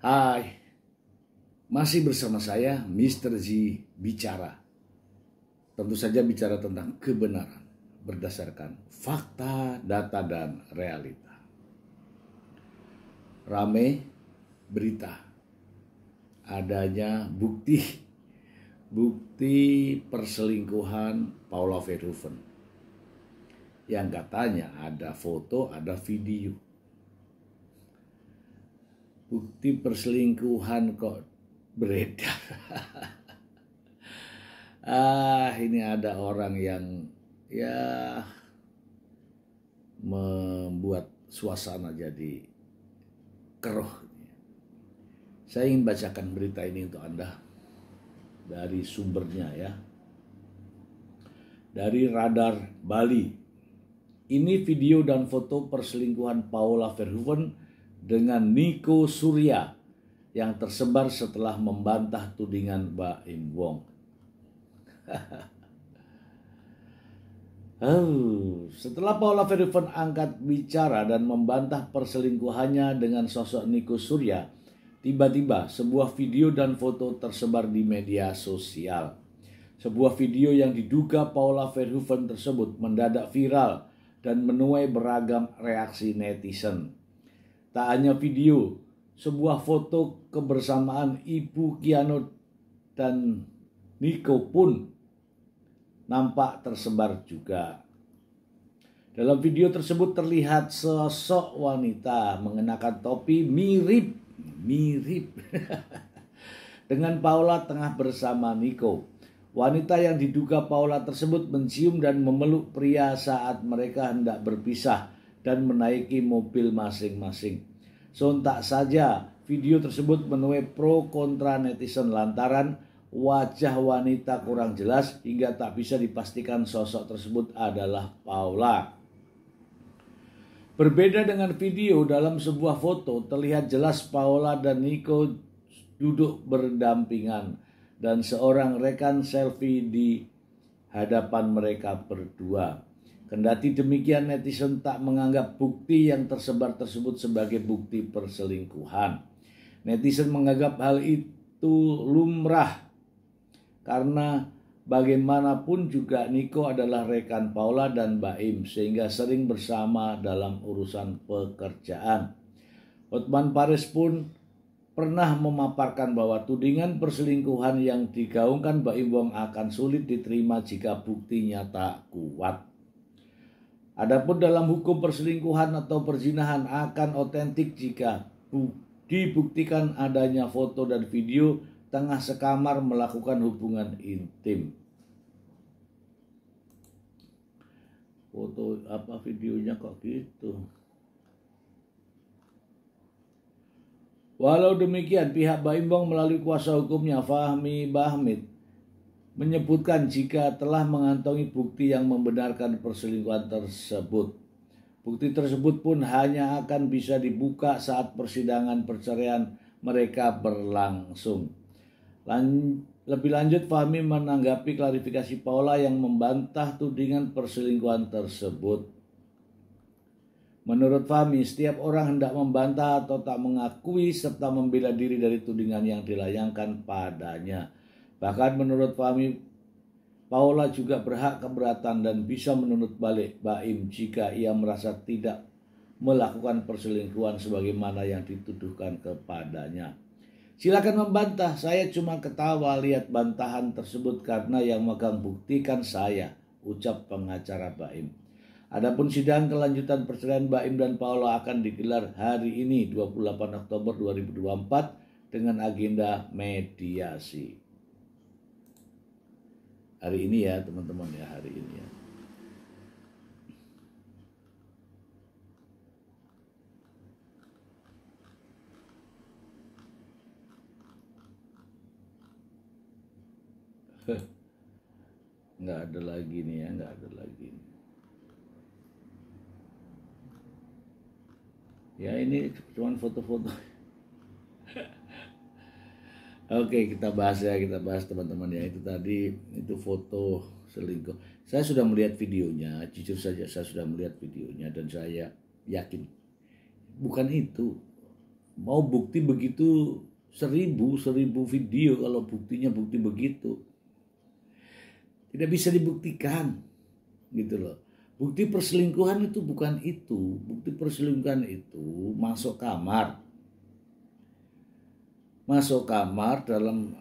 Hai, masih bersama saya Mr. Z bicara. Tentu saja bicara tentang kebenaran berdasarkan fakta, data, dan realita. Rame berita adanya bukti perselingkuhan Paula Verhoeven yang katanya ada foto, ada video. Bukti perselingkuhan kok beredar. Ini ada orang yang membuat suasana jadi keruh. Saya ingin bacakan berita ini untuk Anda dari sumbernya ya. Dari Radar Bali. Ini video dan foto perselingkuhan Paula Verhoeven dengan Nico Surya yang tersebar setelah membantah tudingan Baim Wong. Setelah Paula Verhoeven angkat bicara dan membantah perselingkuhannya dengan sosok Nico Surya, tiba-tiba sebuah video dan foto tersebar di media sosial. Sebuah video yang diduga Paula Verhoeven tersebut mendadak viral dan menuai beragam reaksi netizen. Tak hanya video, sebuah foto kebersamaan Ibu Kiano dan Nico pun nampak tersebar juga. Dalam video tersebut terlihat sosok wanita mengenakan topi mirip dengan Paula tengah bersama Nico. Wanita yang diduga Paula tersebut mencium dan memeluk pria saat mereka hendak berpisah dan menaiki mobil masing-masing. Sontak saja video tersebut menuai pro kontra netizen lantaran wajah wanita kurang jelas hingga tak bisa dipastikan sosok tersebut adalah Paula. Berbeda dengan video, dalam sebuah foto terlihat jelas Paula dan Nico duduk berdampingan dan seorang rekan selfie di hadapan mereka berdua. Kendati demikian, netizen tak menganggap bukti yang tersebar tersebut sebagai bukti perselingkuhan. Netizen menganggap hal itu lumrah karena bagaimanapun juga Nico adalah rekan Paula dan Baim sehingga sering bersama dalam urusan pekerjaan. Hotman Paris pun pernah memaparkan bahwa tudingan perselingkuhan yang digaungkan Baim Wong akan sulit diterima jika buktinya tak kuat. Adapun dalam hukum perselingkuhan atau perzinahan akan otentik jika dibuktikan adanya foto dan video tengah sekamar melakukan hubungan intim. Foto apa videonya kok gitu? Walau demikian, pihak Baim Wong melalui kuasa hukumnya Fahmi Bahmid menyebutkan jika telah mengantongi bukti yang membenarkan perselingkuhan tersebut. Bukti tersebut pun hanya akan bisa dibuka saat persidangan perceraian mereka berlangsung. Lebih lanjut, Fahmi menanggapi klarifikasi Paula yang membantah tudingan perselingkuhan tersebut. Menurut Fahmi, setiap orang hendak membantah atau tak mengakui serta membela diri dari tudingan yang dilayangkan padanya. Bahkan menurut Fahmi, Paula juga berhak keberatan dan bisa menuntut balik Baim jika ia merasa tidak melakukan perselingkuhan sebagaimana yang dituduhkan kepadanya. Silakan membantah, saya cuma ketawa lihat bantahan tersebut karena yang megang bukti kan saya, ucap pengacara Baim. Adapun sidang kelanjutan perceraian Baim dan Paula akan digelar hari ini 28 Oktober 2024 dengan agenda mediasi. Hari ini ya teman-teman ya, hari ini ya. Nggak ada lagi nih ya, nggak ada lagi. Ya ini cuma foto-foto. Oke, kita bahas teman-teman ya. Itu tadi itu foto selingkuh. Saya sudah melihat videonya, jujur saja saya sudah melihat videonya dan saya yakin bukan itu Mau bukti begitu 1000 video kalau buktinya bukti begitu. Tidak bisa dibuktikan gitu loh. Bukti perselingkuhan itu bukan itu. Bukti perselingkuhan itu masuk kamar. Masuk kamar dalam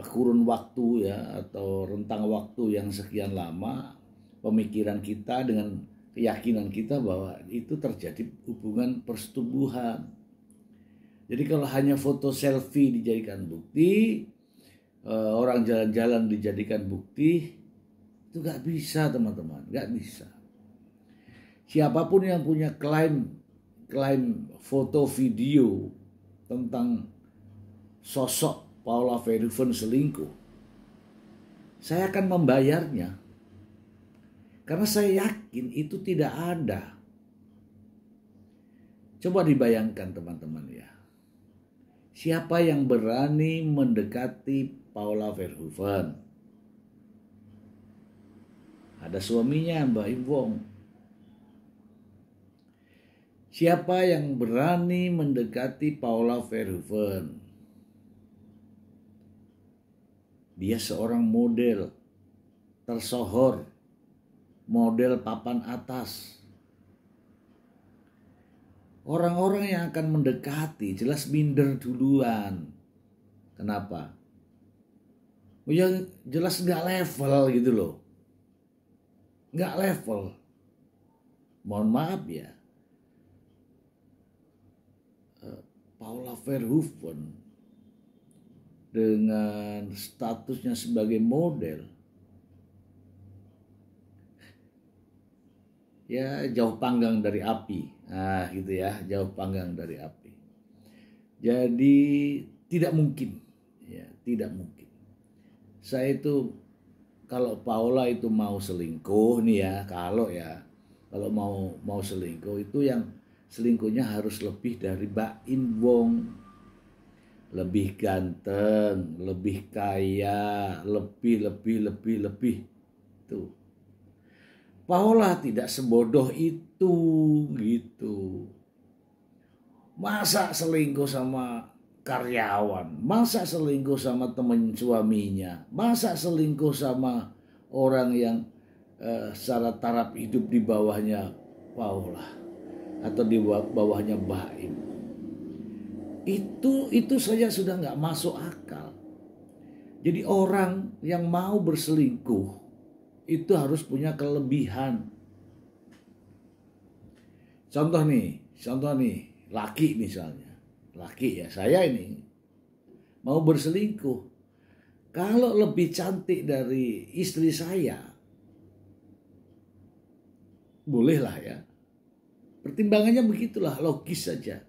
kurun waktu ya, atau rentang waktu yang sekian lama, pemikiran kita dengan keyakinan kita bahwa itu terjadi hubungan persetubuhan. Jadi kalau hanya foto selfie dijadikan bukti, orang jalan-jalan dijadikan bukti, itu gak bisa teman-teman, gak bisa. Siapapun yang punya klaim foto video tentang sosok Paula Verhoeven selingkuh, saya akan membayarnya. Karena saya yakin itu tidak ada. Coba dibayangkan teman-teman ya. Siapa yang berani mendekati Paula Verhoeven? Ada suaminya, Mbak Im Wong. Siapa yang berani mendekati Paula Verhoeven? Dia seorang model tersohor, model papan atas. Orang-orang yang akan mendekati jelas minder duluan. Kenapa? Ya jelas nggak level gitu loh. Nggak level. Mohon maaf ya. Paula Verhoeven dengan statusnya sebagai model, ya jauh panggang dari api. Nah gitu ya, jauh panggang dari api. Jadi tidak mungkin, ya tidak mungkin. Saya itu kalau Paula itu mau selingkuh nih ya, kalau mau selingkuh itu yang selingkuhnya harus lebih dari Mbak Im Wong. Lebih ganteng, lebih kaya, lebih. Tuh. Paula tidak sebodoh itu gitu. Masa selingkuh sama karyawan, masa selingkuh sama teman suaminya, masa selingkuh sama orang yang secara taraf hidup di bawahnya Paula atau di bawahnya Mbak Im. Itu saja sudah nggak masuk akal. Jadi orang yang mau berselingkuh itu harus punya kelebihan. Contoh nih, laki misalnya. Laki ya, saya ini mau berselingkuh. Kalau lebih cantik dari istri saya, bolehlah ya. Pertimbangannya begitulah, logis saja.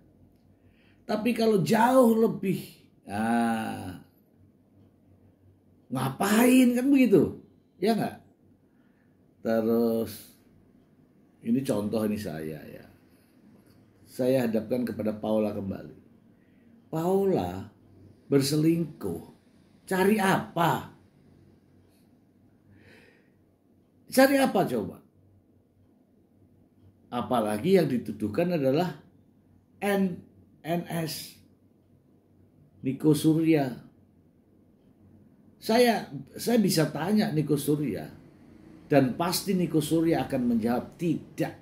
Tapi kalau jauh lebih, ngapain kan begitu, ya nggak? Terus ini contoh ini saya ya. Saya hadapkan kepada Paula kembali. Paula berselingkuh, cari apa? Cari apa coba? Apalagi yang dituduhkan adalah NS Niko Surya. Saya bisa tanya Niko Surya, dan pasti Niko Surya akan menjawab tidak.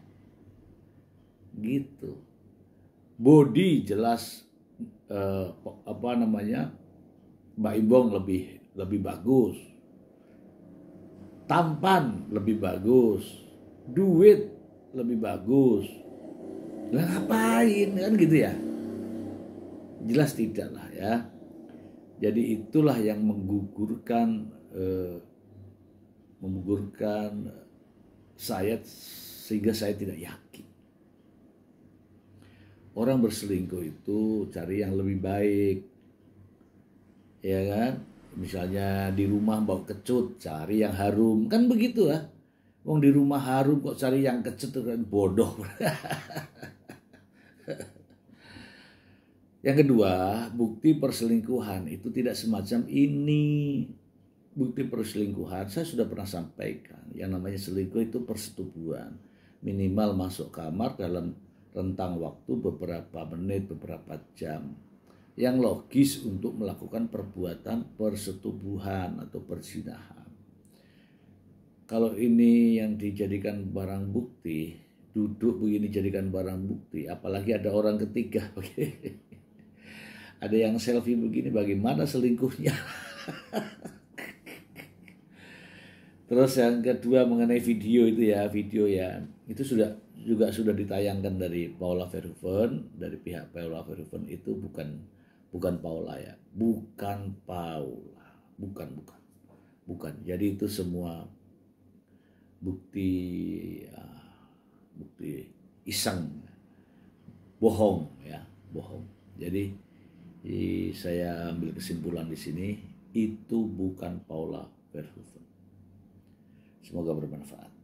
Gitu. Body jelas Mbak Im Wong lebih bagus. Tampan lebih bagus. Duit lebih bagus. Lah ngapain kan gitu ya? Jelas tidak lah ya. Jadi itulah yang menggugurkan saya, sehingga saya tidak yakin. Orang berselingkuh itu cari yang lebih baik, ya kan? Misalnya di rumah bau kecut, cari yang harum, kan begitu ya? Wong di rumah harum kok cari yang kecut, kan bodoh. Yang kedua, bukti perselingkuhan itu tidak semacam ini. Bukti perselingkuhan, saya sudah pernah sampaikan, yang namanya selingkuh itu persetubuhan. Minimal masuk kamar dalam rentang waktu beberapa menit, beberapa jam yang logis untuk melakukan perbuatan persetubuhan atau perzinahan. Kalau ini yang dijadikan barang bukti, duduk begini jadikan barang bukti, apalagi ada orang ketiga, ada yang selfie begini, bagaimana selingkuhnya? Terus yang kedua mengenai video itu ya, itu juga sudah ditayangkan dari Paula Verhoeven, dari pihak Paula Verhoeven. Itu bukan Paula ya, bukan Paula, bukan. Jadi itu semua bukti iseng, bohong ya, bohong. Jadi saya ambil kesimpulan di sini, itu bukan Paula Verhoeven. Semoga bermanfaat.